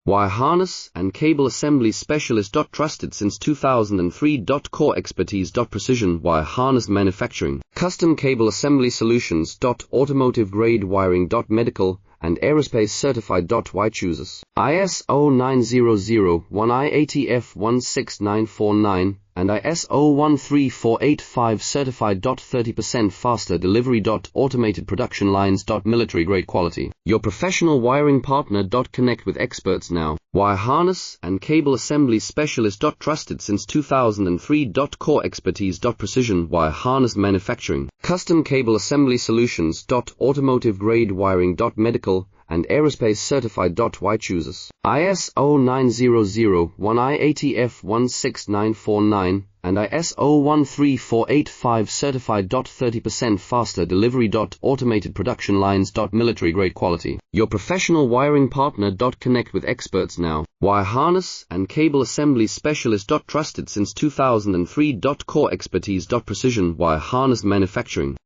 Wire harness and cable assembly specialist. Trusted since 2003. Core expertise. Precision wire harness manufacturing, custom cable assembly solutions. Automotive grade wiring. Medical and aerospace certified. Why chooses ISO9001 IATF 16949 and ISO13485 Certified. 30% faster delivery. Automated production lines. Military grade quality. Your professional wiring partner. Connect with experts now. Wire harness and cable assembly specialist. Trusted since 2003. Core expertise. Precision wire harness manufacturing, custom cable assembly solutions. Automotive grade wiring. Medical and aerospace certified. Why chooses ISO9001 IATF 16949 and ISO13485 Certified. 30% faster delivery. Automated production lines. Military grade quality. Your professional wiring partner. Connect with experts now. Wire harness and cable assembly specialist. Trusted since 2003. Core expertise. Precision wire harness manufacturing,